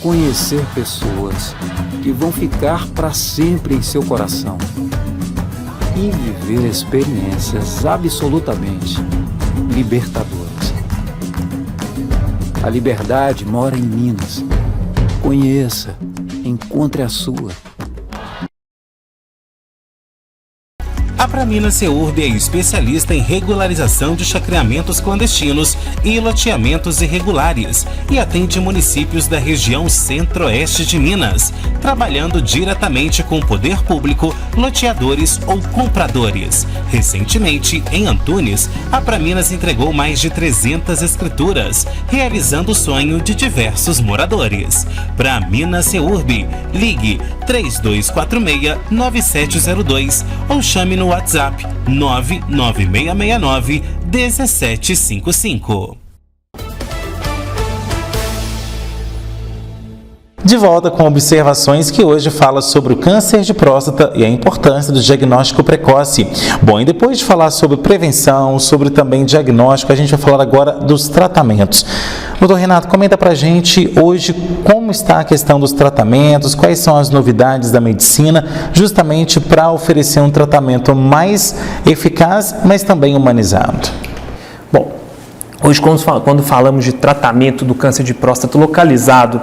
conhecer pessoas que vão ficar para sempre em seu coração e viver experiências absolutamente libertadoras. A liberdade mora em Minas. Conheça, encontre a sua. A Praminas Seurb é especialista em regularização de chacreamentos clandestinos e loteamentos irregulares e atende municípios da região centro-oeste de Minas, trabalhando diretamente com o poder público, loteadores ou compradores. Recentemente, em Antunes, a Praminas entregou mais de 300 escrituras, realizando o sonho de diversos moradores. Praminas Seurb, ligue 3246-9702 ou chame no WhatsApp 99669-1755. De volta com observações que hoje fala sobre o câncer de próstata e a importância do diagnóstico precoce. Bom, e depois de falar sobre prevenção, sobre também diagnóstico, a gente vai falar agora dos tratamentos. Doutor Renato, comenta pra gente hoje como está a questão dos tratamentos, quais são as novidades da medicina, justamente para oferecer um tratamento mais eficaz, mas também humanizado. Bom, hoje quando falamos de tratamento do câncer de próstata localizado,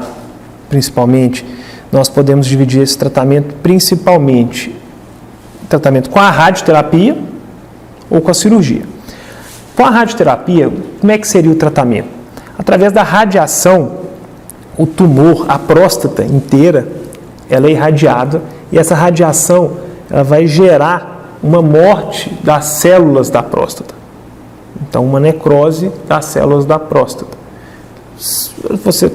principalmente, nós podemos dividir esse tratamento principalmente tratamento com a radioterapia ou com a cirurgia. Com a radioterapia, como é que seria o tratamento? Através da radiação, o tumor, a próstata inteira, ela é irradiada e essa radiação ela vai gerar uma morte das células da próstata. Então, uma necrose das células da próstata. Você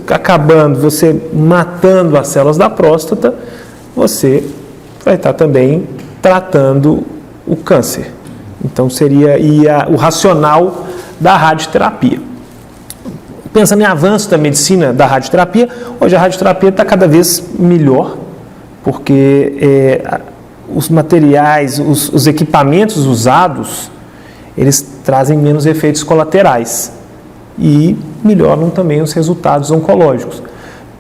matando as células da próstata, você vai estar também tratando o câncer. Então seria o racional da radioterapia. Pensando em avanço da medicina da radioterapia, hoje a radioterapia está cada vez melhor, porque os materiais, os equipamentos usados, eles trazem menos efeitos colaterais e melhoram também os resultados oncológicos.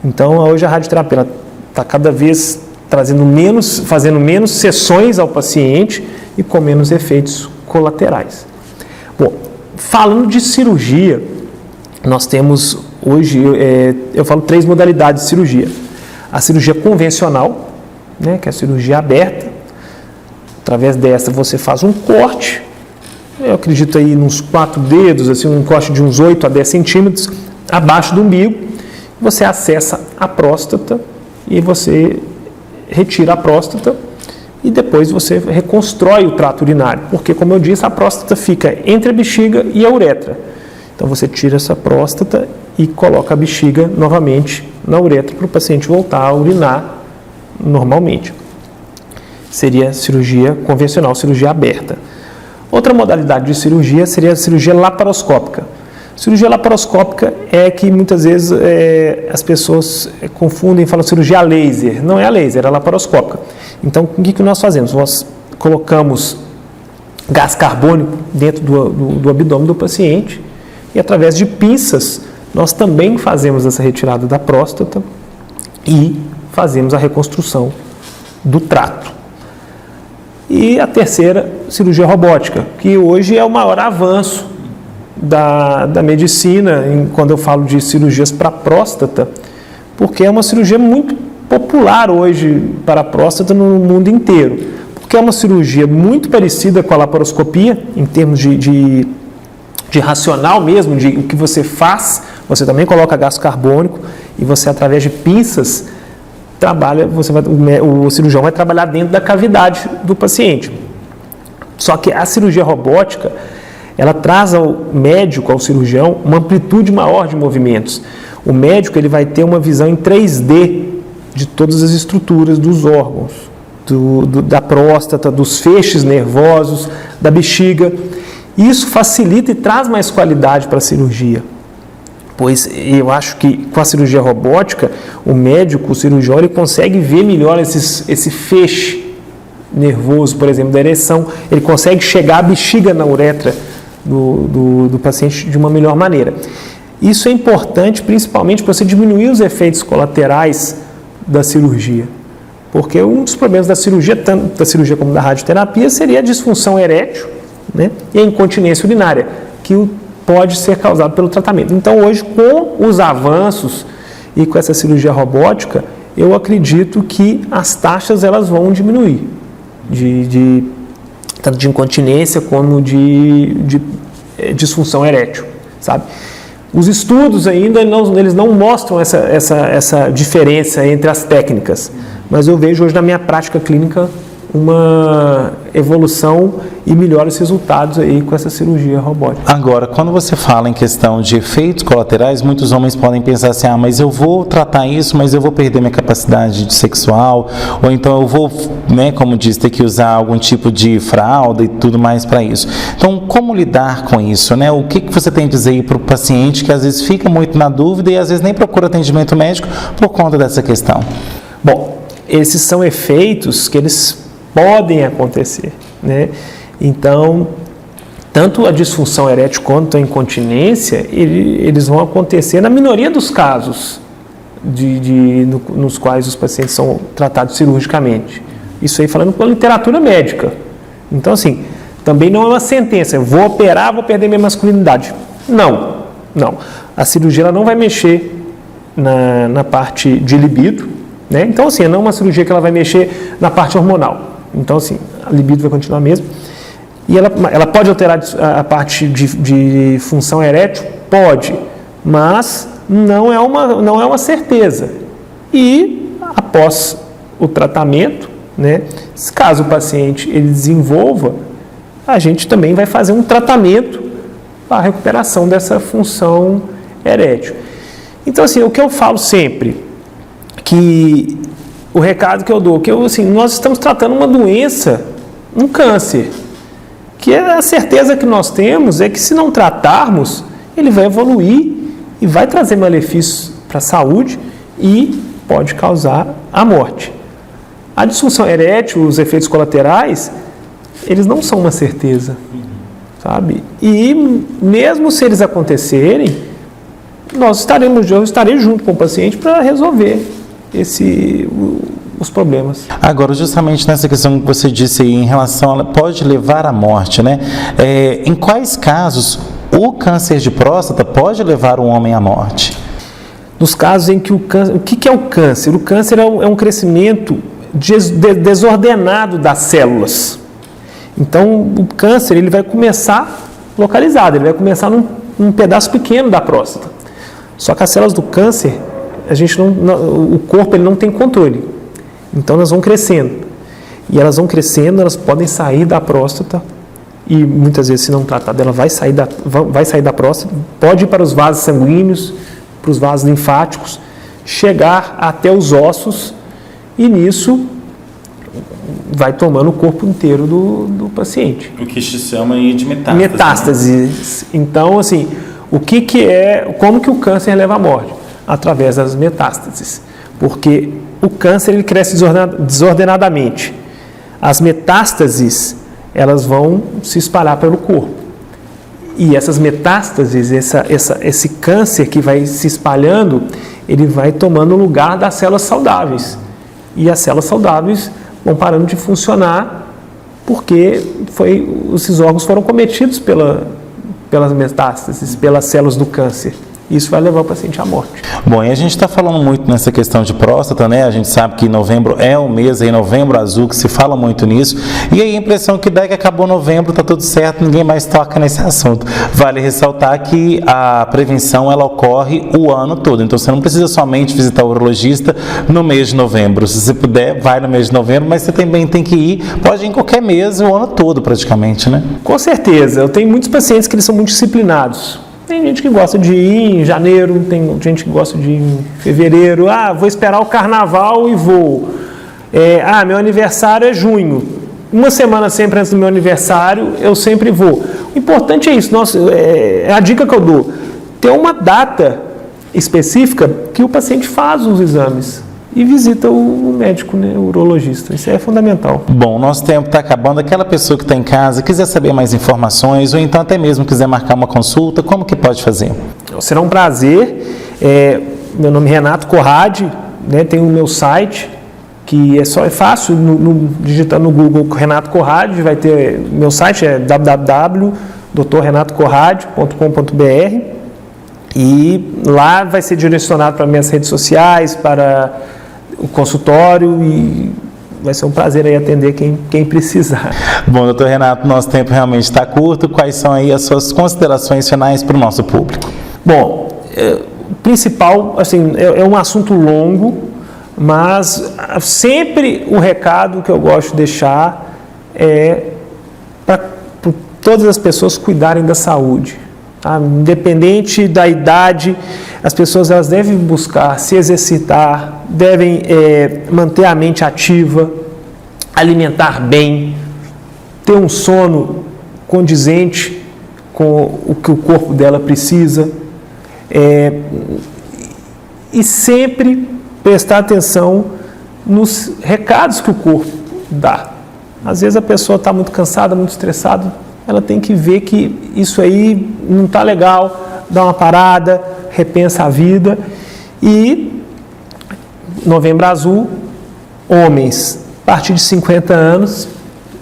Então, hoje a radioterapia está cada vez fazendo menos sessões ao paciente e com menos efeitos colaterais. Bom, falando de cirurgia, nós temos hoje, eu falo 3 modalidades de cirurgia. A cirurgia convencional, né, que é a cirurgia aberta. Através dessa você faz um corte, eu acredito aí nos 4 dedos, assim, um corte de uns 8 a 10 centímetros abaixo do umbigo. Você acessa a próstata e você retira a próstata e depois você reconstrói o trato urinário, porque, como eu disse, a próstata fica entre a bexiga e a uretra. Então você tira essa próstata e coloca a bexiga novamente na uretra para o paciente voltar a urinar normalmente. Seria cirurgia convencional, cirurgia aberta. Outra modalidade de cirurgia seria a cirurgia laparoscópica. Cirurgia laparoscópica é que muitas vezes as pessoas confundem e falam cirurgia a laser. Não é a laser, é a laparoscópica. Então, o que nós fazemos? Nós colocamos gás carbônico dentro do abdômen do paciente e, através de pinças, nós também fazemos essa retirada da próstata e fazemos a reconstrução do trato. E a terceira, cirurgia robótica, que hoje é o maior avanço da medicina, quando eu falo de cirurgias para a próstata, porque é uma cirurgia muito popular hoje para a próstata no mundo inteiro, porque é uma cirurgia muito parecida com a laparoscopia, em termos de racional mesmo, de o que você faz, você também coloca gás carbônico e você, através de pinças, trabalha, o cirurgião vai trabalhar dentro da cavidade do paciente. Só que a cirurgia robótica, ela traz ao médico, ao cirurgião, uma amplitude maior de movimentos. O médico ele vai ter uma visão em 3D de todas as estruturas dos órgãos, da próstata, dos feixes nervosos, da bexiga. Isso facilita e traz mais qualidade para a cirurgia. Pois eu acho que com a cirurgia robótica, o médico, o cirurgião, ele consegue ver melhor esse feixe nervoso, por exemplo, da ereção. Ele consegue chegar à bexiga na uretra do paciente de uma melhor maneira. Isso é importante principalmente para você diminuir os efeitos colaterais da cirurgia. Porque um dos problemas da cirurgia, tanto da cirurgia como da radioterapia, seria a disfunção erétil, né, e a incontinência urinária, que pode ser causado pelo tratamento. Então, hoje, com os avanços e com essa cirurgia robótica, eu acredito que as taxas elas vão diminuir, tanto de incontinência como de disfunção erétil, sabe? Os estudos ainda eles não mostram essa diferença entre as técnicas, mas eu vejo hoje na minha prática clínica uma evolução e melhores resultados aí com essa cirurgia robótica. Agora, quando você fala em questão de efeitos colaterais, muitos homens podem pensar assim, mas eu vou tratar isso, mas eu vou perder minha capacidade sexual, ou então eu vou, né, como diz, ter que usar algum tipo de fralda e tudo mais para isso. Então, como lidar com isso, né? O que você tem a dizer aí para o paciente que às vezes fica muito na dúvida e às vezes nem procura atendimento médico por conta dessa questão? Bom, esses são efeitos que eles podem acontecer, né? Então, tanto a disfunção erétil quanto a incontinência, eles vão acontecer na minoria dos casos nos quais os pacientes são tratados cirurgicamente. Isso aí falando com a literatura médica. Então, assim, também não é uma sentença, eu vou operar, vou perder minha masculinidade. Não. A cirurgia ela não vai mexer na parte de libido, né? Então, assim, não é uma cirurgia que ela vai mexer na parte hormonal. Então, assim, a libido vai continuar mesmo. E ela pode alterar a parte de função erétil? Pode, mas não é uma certeza. E, após o tratamento, né, caso o paciente ele desenvolva, a gente também vai fazer um tratamento para a recuperação dessa função erétil. Então, assim, o que eu falo sempre, que o recado que eu dou, nós estamos tratando uma doença, um câncer, que a certeza que nós temos é que se não tratarmos, ele vai evoluir e vai trazer malefícios para a saúde e pode causar a morte. A disfunção erétil, os efeitos colaterais, eles não são uma certeza, sabe? E mesmo se eles acontecerem, eu estarei junto com o paciente para resolver os problemas. Agora, justamente nessa questão que você disse aí, em relação, ela pode levar à morte, né? Em quais casos o câncer de próstata pode levar um homem à morte? Nos casos em que o que é o câncer? O câncer é um crescimento desordenado das células. Então, o câncer ele vai começar localizado, ele vai começar num pedaço pequeno da próstata. Só que as células do câncer, o corpo ele não tem controle. Então elas vão crescendo. E elas vão crescendo, elas podem sair da próstata. E muitas vezes, se não tratada, ela vai sair da próstata, pode ir para os vasos sanguíneos, para os vasos linfáticos, chegar até os ossos, e nisso vai tomando o corpo inteiro do paciente. O que se chama aí de metástase. Metástases. Então, assim, como que o câncer leva à morte? Através das metástases, porque o câncer ele cresce desordenadamente. As metástases elas vão se espalhar pelo corpo e essas metástases, esse câncer que vai se espalhando, ele vai tomando o lugar das células saudáveis e as células saudáveis vão parando de funcionar porque esses órgãos foram cometidos pelas metástases, pelas células do câncer. Isso vai levar o paciente à morte. Bom, e a gente está falando muito nessa questão de próstata, né? A gente sabe que novembro é um mês aí, novembro azul, que se fala muito nisso. E aí a impressão que dá é que acabou novembro, tá tudo certo, ninguém mais toca nesse assunto. Vale ressaltar que a prevenção, ela ocorre o ano todo. Então você não precisa somente visitar o urologista no mês de novembro. Se você puder, vai no mês de novembro, mas você também tem que ir, pode ir em qualquer mês, o ano todo praticamente, né? Com certeza. Eu tenho muitos pacientes que eles são muito disciplinados. Tem gente que gosta de ir em janeiro, tem gente que gosta de ir em fevereiro. Vou esperar o carnaval e vou. Meu aniversário é junho. Uma semana sempre antes do meu aniversário, eu sempre vou. O importante é isso, é a dica que eu dou. Ter uma data específica que o paciente faz os exames e visita o médico, né, o urologista. Isso é fundamental. Bom, nosso tempo está acabando. Aquela pessoa que está em casa, quiser saber mais informações, ou então até mesmo quiser marcar uma consulta, como que pode fazer? Será um prazer. Meu nome é Renato Corradi, né, tem o meu site, que é fácil, digitando no Google Renato Corradi, vai ter, meu site é www.drrenatocorradi.com.br, e lá vai ser direcionado para minhas redes sociais, para o consultório, e vai ser um prazer aí atender quem precisar. Bom, doutor Renato, nosso tempo realmente está curto. Quais são aí as suas considerações finais para o nosso público? Bom, o principal, assim, é um assunto longo, mas sempre o recado que eu gosto de deixar é para todas as pessoas cuidarem da saúde. Independente da idade, as pessoas elas devem buscar se exercitar, devem manter a mente ativa, alimentar bem, ter um sono condizente com o que o corpo dela precisa, e sempre prestar atenção nos recados que o corpo dá. Às vezes a pessoa está muito cansada, muito estressada, ela tem que ver que isso aí não está legal, dá uma parada, repensa a vida. E Novembro Azul, homens, a partir de 50 anos,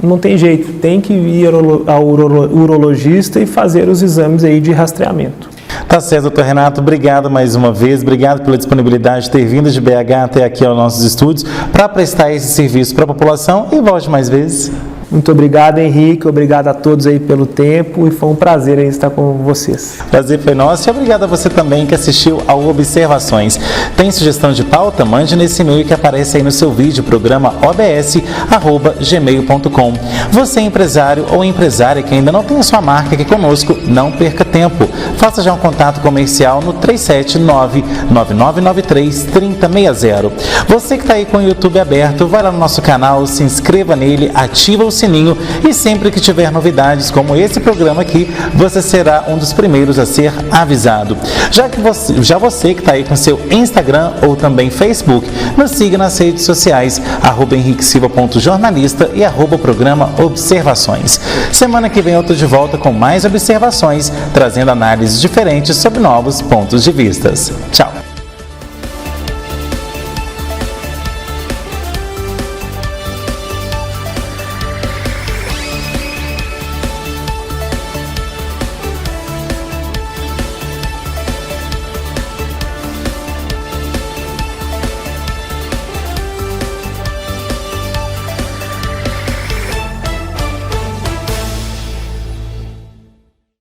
não tem jeito, tem que ir ao urologista e fazer os exames aí de rastreamento. Tá certo, doutor Renato, obrigado mais uma vez, obrigado pela disponibilidade de ter vindo de BH até aqui aos nossos estúdios para prestar esse serviço para a população, e volte mais vezes. Muito obrigado, Henrique, obrigado a todos aí pelo tempo, e foi um prazer aí estar com vocês. Prazer foi nosso, e obrigado a você também que assistiu ao Observações. Tem sugestão de pauta? Mande nesse e-mail que aparece aí no seu vídeo, programa obs@gmail.com. Você empresário ou empresária que ainda não tem a sua marca aqui conosco, não perca tempo. Faça já um contato comercial no 379-9993-3060. Você que está aí com o YouTube aberto, vai lá no nosso canal, se inscreva nele, ativa o sininho, e sempre que tiver novidades como esse programa aqui, você será um dos primeiros a ser avisado. Você que está aí com seu Instagram ou também Facebook, nos siga nas redes sociais, @henriquesilva.jornalista e @programa Observações. Semana que vem eu estou de volta com mais observações, trazendo análises diferentes sobre novos pontos de vista. Tchau!